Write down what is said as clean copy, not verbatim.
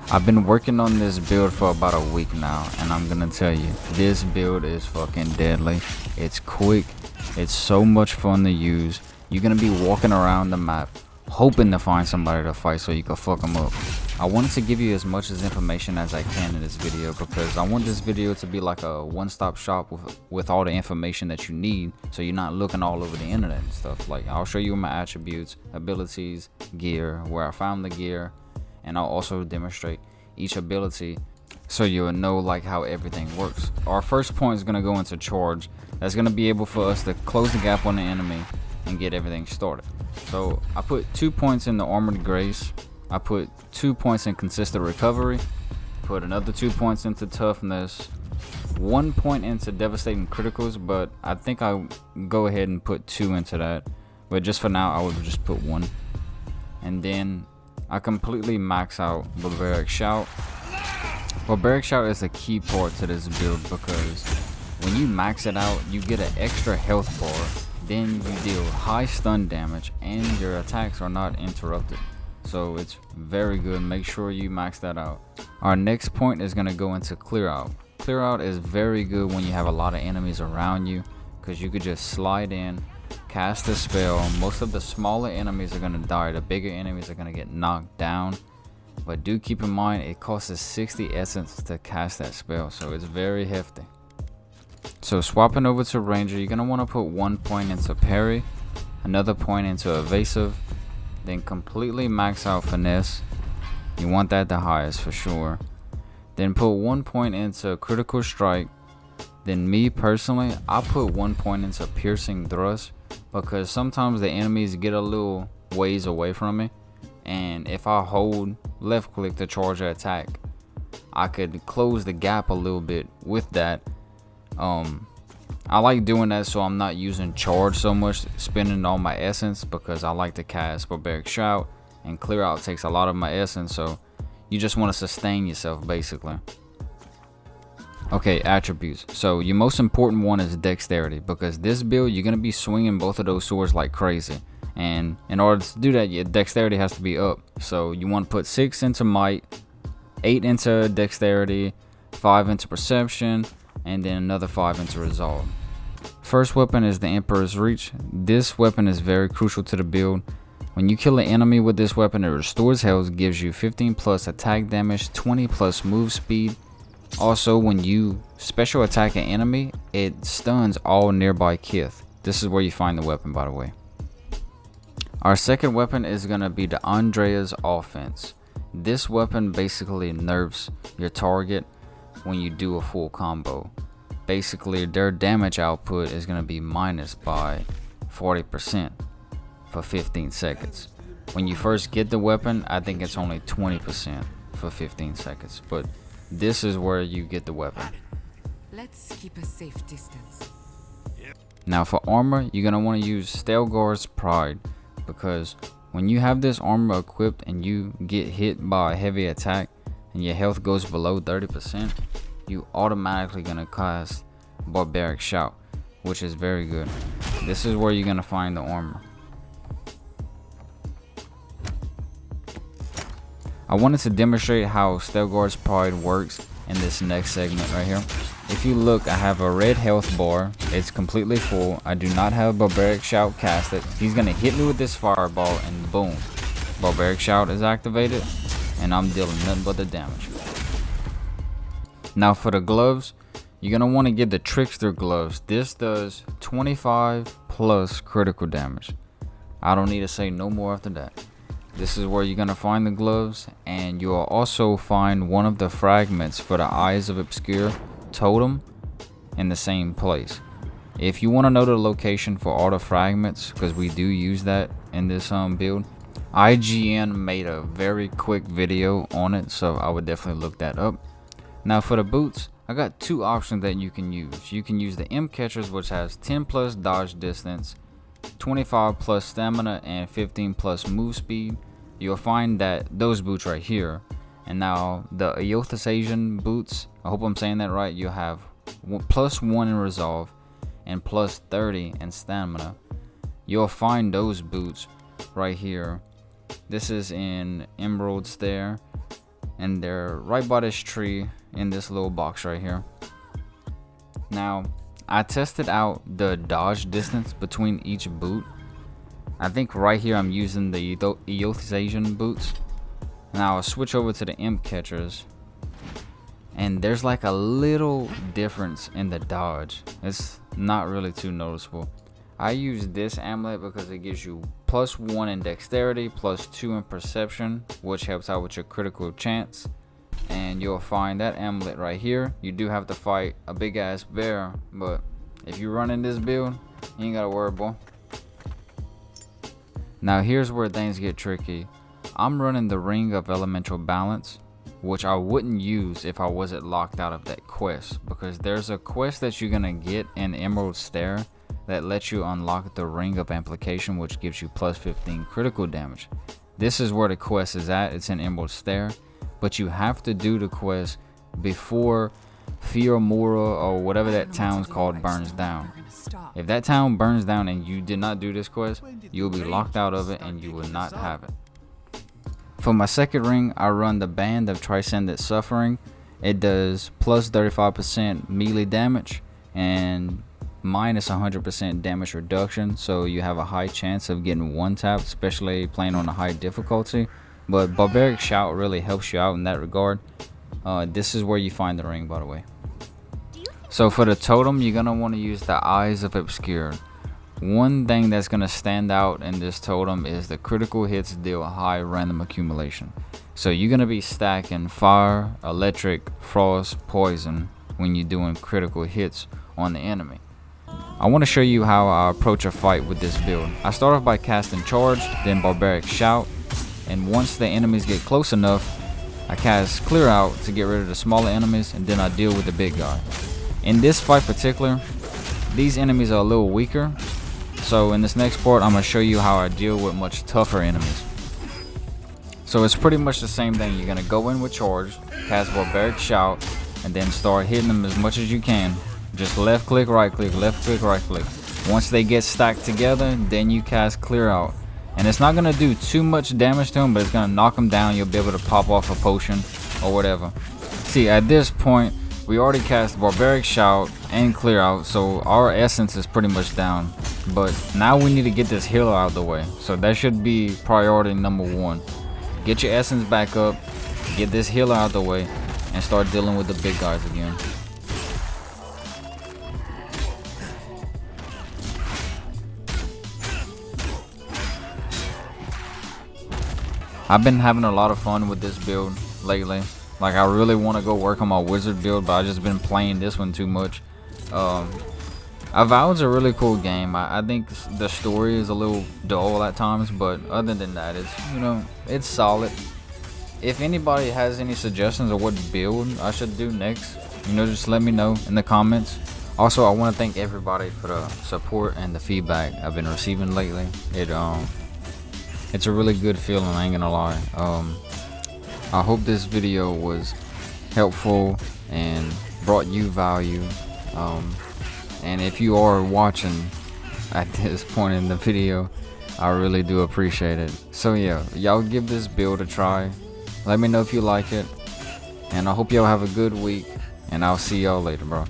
I've been working on this build for about a week now, and I'm gonna tell you, this build is fucking deadly. It's quick, it's so much fun to use. You're gonna be walking around the map hoping to find somebody to fight so you can fuck them up. I wanted to give you as much information as I can in this video because I want this video to be like a one-stop shop with all the information that you need, so you're not looking all over the internet and stuff. Like, I'll show you my attributes, abilities, gear, where I found the gear, and I'll also demonstrate each ability so you'll know like how everything works. Our first point is going to go into charge. That's going to be able for us to close the gap on the enemy and get everything started. So I put 2 points in the armored grace, I put 2 points in consistent recovery, put another 2 points into toughness, 1 point into devastating criticals, but I think I'll go ahead and put 2 into that, but just for now I would just put 1. And then I completely max out Barbaric Shout. Barbaric Shout is a key part to this build because when you max it out, you get an extra health bar, then you deal high stun damage, and your attacks are not interrupted. So it's very good. Make sure you max that out. Our next point is going to go into Clear Out. Clear Out is very good when you have a lot of enemies around you because you could just slide in, cast a spell. Most of the smaller enemies are going to die. The bigger enemies are going to get knocked down. But do keep in mind it costs us 60 essence to cast that spell, so it's very hefty. So swapping over to Ranger, you're going to want to put 1 point into Parry, another point into Evasive, then completely max out Finesse. You want that the highest for sure. Then put 1 point into Critical Strike. Then me personally, I put 1 point into Piercing Thrust because sometimes the enemies get a little ways away from me, and if I hold left click to charge an attack, I could close the gap a little bit with that. I like doing that so I'm not using charge so much, spending all my essence, because I like to cast Barbaric Shout, and Clear Out takes a lot of my essence, so you just want to sustain yourself basically. Okay, attributes. So your most important one is Dexterity, because this build you're going to be swinging both of those swords like crazy, and in order to do that your Dexterity has to be up. So you want to put 6 into Might, 8 into Dexterity, 5 into Perception, and then another 5 into Resolve. First weapon is the Emperor's Reach. This weapon is very crucial to the build. When you kill an enemy with this weapon, it restores health, gives you 15 plus attack damage, 20 plus move speed. Also, when you special attack an enemy, it stuns all nearby kith. This is where you find the weapon, by the way. Our second weapon is going to be the Andrea's Offense. This weapon basically nerfs your target when you do a full combo. Basically their damage output is going to be minus by 40% for 15 seconds. When you first get the weapon, I think it's only 20% for 15 seconds, but this is where you get the weapon. Let's keep a safe distance. Now for armor, you're going to want to use Stelgar's Pride, because when you have this armor equipped and you get hit by a heavy attack and your health goes below 30%, you automatically gonna cast Barbaric Shout, which is very good. This is where you're gonna find the armor. I wanted to demonstrate how Stelgar's Pride works in this next segment right here. If you look, I have a red health bar. It's completely full. I do not have Barbaric Shout casted. He's gonna hit me with this fireball and boom, Barbaric Shout is activated and I'm dealing nothing but the damage. Now for the gloves, you're going to want to get the Trickster gloves. This does 25 plus critical damage. I don't need to say no more after that. This is where you're going to find the gloves, and you'll also find one of the fragments for the Eyes of Obscure Totem in the same place. If you want to know the location for all the fragments, because we do use that in this build, IGN made a very quick video on it, so I would definitely look that up. Now for the boots, I got 2 options that you can use. You can use the M Catchers, which has 10 plus dodge distance, 25 plus stamina, and 15 plus move speed. You'll find that those boots right here. And now the Asian boots, I hope I'm saying that right, you'll have +1 in Resolve and +30 in stamina. You'll find those boots right here. This is in Emerald Stair. and they're right by this tree in this little box right here. Now, I tested out the dodge distance between each boot. I think right here I'm using the Ethiopian boots. Now I'll switch over to the imp catchers, and there's like a little difference in the dodge. It's not really too noticeable. I use this amulet because it gives you +1 in dexterity, +2 in perception, which helps out with your critical chance. And you'll find that amulet right here. You do have to fight a big ass bear, but if you run in this build, you ain't gotta worry, boy. Now here's where things get tricky. I'm running the Ring of Elemental Balance, which I wouldn't use if I wasn't locked out of that quest, because there's a quest that you're gonna get in Emerald Stair that lets you unlock the Ring of Amplification, which gives you +15 critical damage. This is where the quest is at. It's in Emerald Stair, but you have to do the quest before Fiormora or whatever that town's called burns down. If that town burns down and you did not do this quest, you'll be locked out of it and you will not have it. For my second ring, I run the Band of Transcendent Suffering. It does +35% melee damage and -100% damage reduction, so you have a high chance of getting one tapped, especially playing on a high difficulty. But Barbaric Shout really helps you out in that regard. This is where you find the ring, by the way. So for the totem, you're gonna want to use the Eyes of Obscured. One thing that's gonna stand out in this totem is the critical hits deal high random accumulation. So you're gonna be stacking fire, electric, frost, poison when you're doing critical hits on the enemy. I want to show you how I approach a fight with this build. I start off by casting Charge, then Barbaric Shout, and once the enemies get close enough, I cast Clear Out to get rid of the smaller enemies, and then I deal with the big guy. In this fight particular, these enemies are a little weaker, so in this next part I'm going to show you how I deal with much tougher enemies. So it's pretty much the same thing. You're going to go in with Charge, cast Barbaric Shout, and then start hitting them as much as you can. Just left click, right click, left click, right click. Once they get stacked together, then you cast Clear Out. And it's not going to do too much damage to them, but it's going to knock them down. You'll be able to pop off a potion or whatever. See, at this point, we already cast Barbaric Shout and Clear Out, so our essence is pretty much down. But now we need to get this healer out of the way. So that should be priority number 1. Get your essence back up, get this healer out of the way, and start dealing with the big guys again. I've been having a lot of fun with this build lately. Like, I really want to go work on my wizard build, but I've just been playing this one too much. Avowed's a really cool game. I think the story is a little dull at times, but other than that, it's, you know, it's solid. If anybody has any suggestions of what build I should do next, you know, just let me know in the comments. Also, I want to thank everybody for the support and the feedback I've been receiving lately. It's a really good feeling, I ain't gonna lie. I hope this video was helpful and brought you value. And if you are watching at this point in the video, I really do appreciate it. So yeah, y'all give this build a try. Let me know if you like it. And I hope y'all have a good week. And I'll see y'all later, bro.